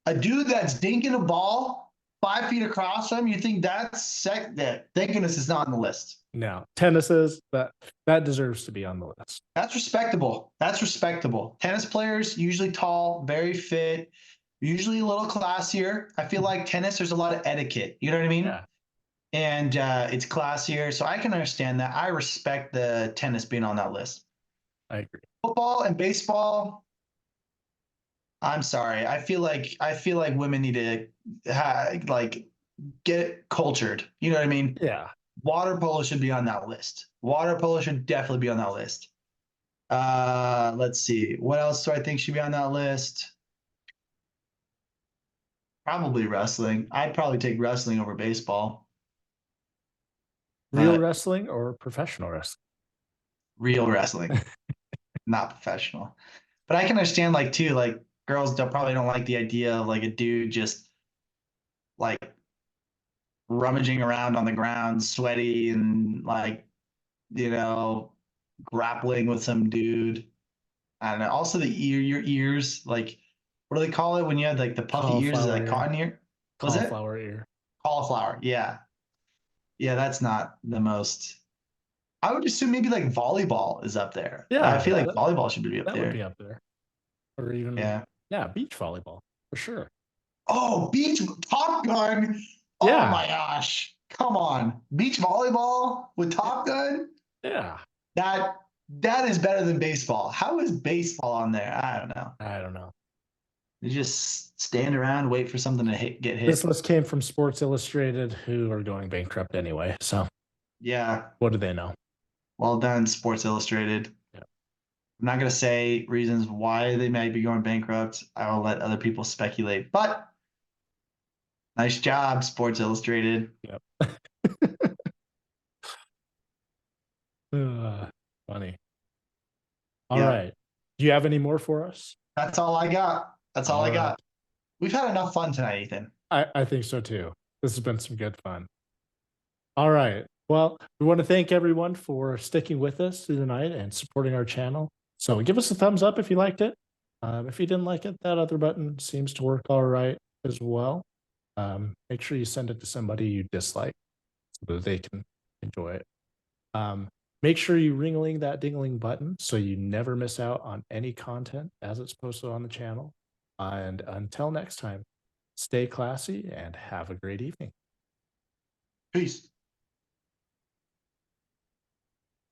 A dude that's dinking a ball 5 feet across from you think that's that? Thank goodness it's not on the list. No, tennis is that deserves to be on the list. That's respectable. That's respectable. Tennis players usually tall, very fit, usually a little classier. I feel like tennis, there's a lot of etiquette. You know what I mean? Yeah. And it's classier, so I can understand that. I respect the tennis being on that list. I agree. Football and baseball. I'm sorry. I feel like women need to like get cultured. You know what I mean? Yeah. Water polo should be on that list. Water polo should definitely be on that list. Let's see. What else do I think should be on that list? Probably wrestling. I'd probably take wrestling over baseball. Real wrestling or professional wrestling? Real wrestling, not professional. But I can understand like too, like girls probably don't like the idea of like a dude just like rummaging around on the ground, sweaty and like, you know, grappling with some dude. I don't know. Also your ears, like what do they call it when you have like the puffy ears? Is it like cotton ear? Was it Cauliflower ear? cauliflower? Yeah. Yeah, that's not the most. I would assume maybe like volleyball is up there. Yeah, I feel like volleyball should be up that there. would be up there. Or even beach volleyball for sure. Oh, beach Top Gun. Oh Yeah. my gosh. Come on. Beach volleyball with Top Gun? Yeah. That is better than baseball. How is baseball on there? I don't know. You just stand around, wait for something to get hit. This list came from Sports Illustrated, who are going bankrupt anyway. So yeah. What do they know? Well done, Sports Illustrated. Yeah. I'm not going to say reasons why they might be going bankrupt. I will let other people speculate. But nice job, Sports Illustrated. Yep. Funny. All right. Do you have any more for us? That's all I got. That's all I got. We've had enough fun tonight, Ethan. I think so too. This has been some good fun. All right. Well, we want to thank everyone for sticking with us through the night and supporting our channel. So give us a thumbs up if you liked it. If you didn't like it, that other button seems to work all right as well. Make sure you send it to somebody you dislike so that they can enjoy it. Make sure you ring that dingling button so you never miss out on any content as it's posted on the channel. And until next time, stay classy and have a great evening. Peace.